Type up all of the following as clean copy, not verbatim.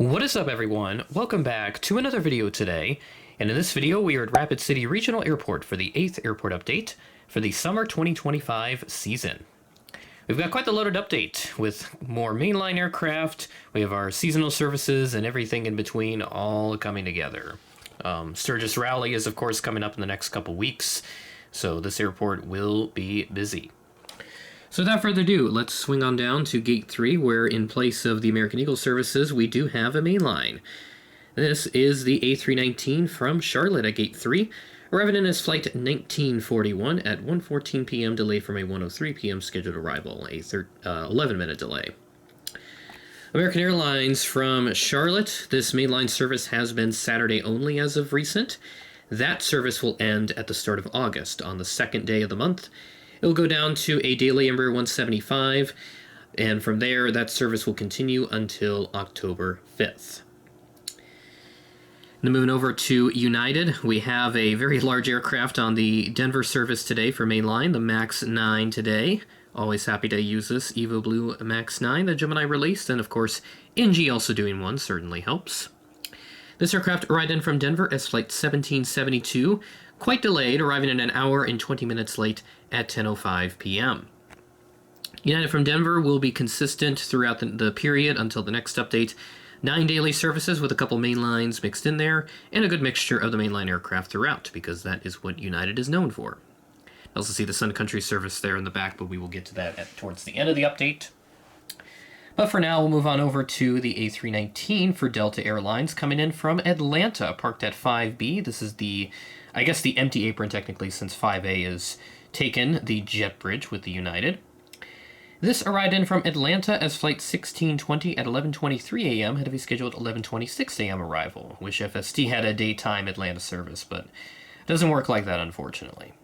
What is up, everyone? Welcome back to another video today, and in this video we are at Rapid City Regional Airport for the 8th airport update for the summer 2025 season. We've got quite the loaded update with more mainline aircraft, we have our seasonal services and everything in between all coming together. Sturgis Rally is of course coming up in the next couple weeks, so this airport will be busy. So without further ado, let's swing on down to Gate 3, where in place of the American Eagle services, we do have a mainline. This is the A319 from Charlotte at Gate 3, arriving in as flight 1941 at 1:14 p.m. delay from a 1:03 p.m. scheduled arrival, a 11-minute delay. American Airlines from Charlotte, this mainline service has been Saturday only as of recent. That service will end at the start of August, on the second day of the month. It'll go down to a daily Embraer 175, and from there, that service will continue until October 5th. Then moving over to United, we have a very large aircraft on the Denver service today for mainline, the MAX 9 today. Always happy to use this Evo Blue MAX 9 that Gemini released, and of course, NG also doing one certainly helps. This aircraft arrived in from Denver as flight 1772, quite delayed, arriving in an hour and 20 minutes late at 10:05 p.m. United from Denver will be consistent throughout the period until the next update. 9 daily services with a couple main lines mixed in there, and a good mixture of the mainline aircraft throughout, because that is what United is known for. I also see the Sun Country service there in the back, but we will get to that towards the end of the update. But for now, we'll move on over to the A319 for Delta Airlines, coming in from Atlanta, parked at 5B. This is the empty apron technically, since 5A is taken, the jet bridge with the United. This arrived in from Atlanta as flight 1620 at 11:23 a.m. had to be scheduled 11:26 a.m. arrival. Wish FST had a daytime Atlanta service, but it doesn't work like that, unfortunately.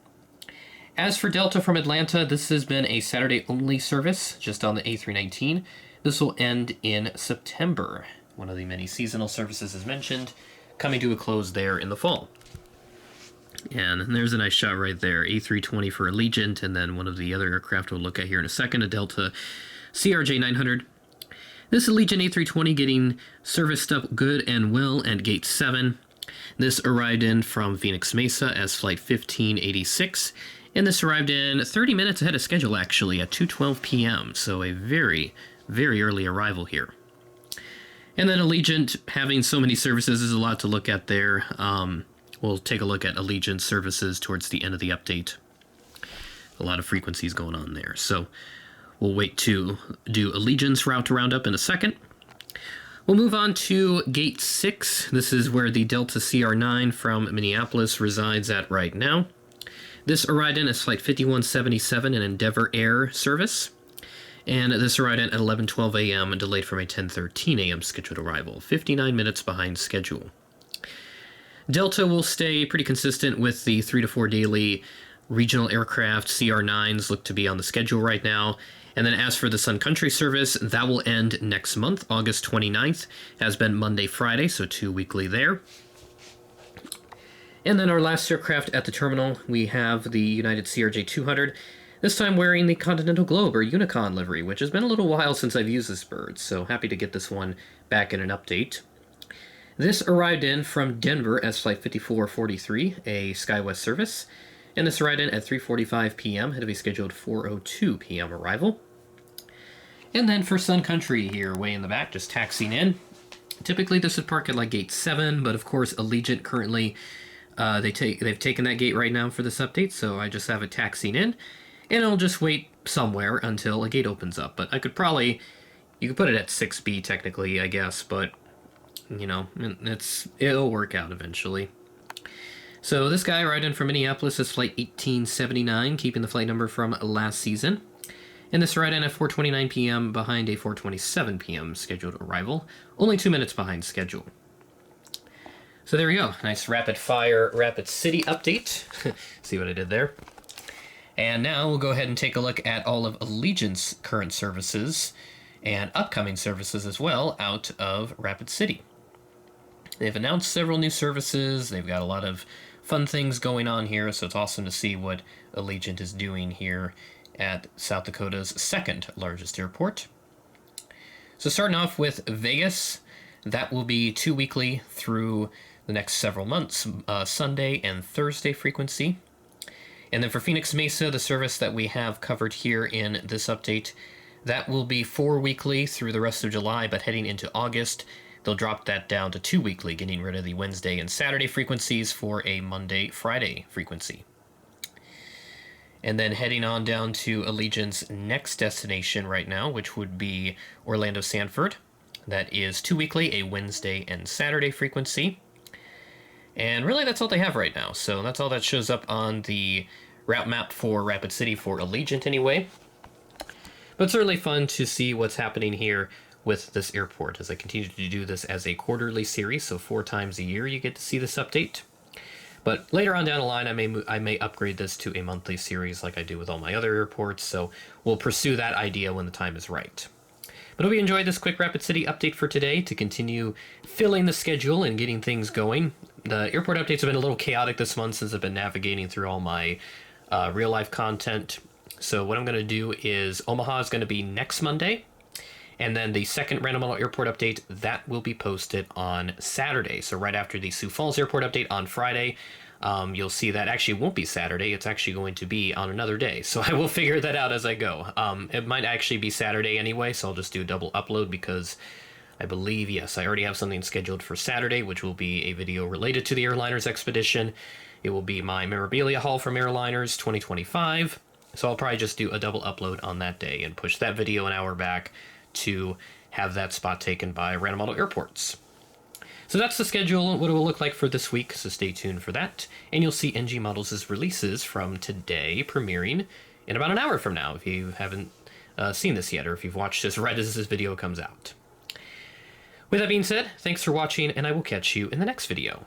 As for Delta from Atlanta, this has been a Saturday-only service, just on the A319. This will end in September. One of the many seasonal services, as mentioned, coming to a close there in the fall. And there's a nice shot right there, A320 for Allegiant, and then one of the other aircraft we'll look at here in a second, a Delta CRJ 900. This Allegiant A320 getting serviced up good and well at Gate 7. This arrived in from Phoenix Mesa as flight 1586, and this arrived in 30 minutes ahead of schedule, actually, at 2:12 p.m., so a very, very early arrival here. And then Allegiant, having so many services, is a lot to look at there. We'll take a look at Allegiant services towards the end of the update. A lot of frequencies going on there. So we'll wait to do Allegiant's route roundup in a second. We'll move on to Gate 6. This is where the Delta CR9 from Minneapolis resides at right now. This arrived in as flight 5177, an Endeavor Air service. And this arrived in at 11:12 a.m. and delayed from a 10:13 a.m. scheduled arrival, 59 minutes behind schedule. Delta will stay pretty consistent with the 3 to 4 daily regional aircraft. CR9s look to be on the schedule right now. And then as for the Sun Country service, that will end next month, August 29th. Has been Monday, Friday, so 2 weekly there. And then our last aircraft at the terminal, we have the United CRJ 200. This time wearing the Continental Globe, or Unicon livery, which has been a little while since I've used this bird, so happy to get this one back in an update. This arrived in from Denver as flight 5443, a SkyWest service, and this arrived in at 3:45 p.m., had to be scheduled 4:02 p.m. arrival. And then for Sun Country here, way in the back, just taxiing in. Typically this would park at like Gate 7, but of course Allegiant currently, they've taken that gate right now for this update, so I just have it taxiing in, and I'll just wait somewhere until a gate opens up. But you could put it at 6B technically, I guess, but you know, it'll work out eventually. So this guy arrived in from Minneapolis as flight 1879, keeping the flight number from last season. And this arrived in at 4:29 p.m. behind a 4:27 p.m. scheduled arrival, only 2 minutes behind schedule. So there we go, nice rapid fire, Rapid City update. See what I did there? And now we'll go ahead and take a look at all of Allegiant's current services and upcoming services as well out of Rapid City. They've announced several new services. They've got a lot of fun things going on here, so it's awesome to see what Allegiant is doing here at South Dakota's second largest airport. So starting off with Vegas, That will be 2 weekly through the next several months, Sunday and Thursday frequency. And then for Phoenix Mesa, the service that we have covered here in this update, that will be 4 weekly through the rest of July, but heading into August, they'll drop that down to 2 weekly, getting rid of the Wednesday and Saturday frequencies for a Monday-Friday frequency. And then heading on down to Allegiant's next destination right now, which would be Orlando Sanford. That is 2 weekly, a Wednesday and Saturday frequency. And really that's all they have right now. So that's all that shows up on the route map for Rapid City for Allegiant anyway. But it's certainly fun to see what's happening here with this airport as I continue to do this as a quarterly series, so 4 times a year you get to see this update. But later on down the line, I may upgrade this to a monthly series like I do with all my other airports, so we'll pursue that idea when the time is right. But I hope you enjoyed this quick Rapid City update for today to continue filling the schedule and getting things going. The airport updates have been a little chaotic this month since I've been navigating through all my real-life content. So what I'm going to do is Omaha is going to be next Monday, and then the second Random Model Airport update, that will be posted on Saturday. So right after the Sioux Falls Airport update on Friday, you'll see that actually won't be Saturday. It's actually going to be on another day. So I will figure that out as I go. It might actually be Saturday anyway, so I'll just do a double upload because I believe, yes, I already have something scheduled for Saturday, which will be a video related to the Airliners expedition. It will be my memorabilia haul from Airliners 2025. So I'll probably just do a double upload on that day and push that video an hour back to have that spot taken by Random Model Airports. So that's the schedule, what it will look like for this week, so stay tuned for that. And you'll see NG Models' releases from today premiering in about an hour from now if you haven't seen this yet, or if you've watched this right as this video comes out. With that being said, thanks for watching, and I will catch you in the next video.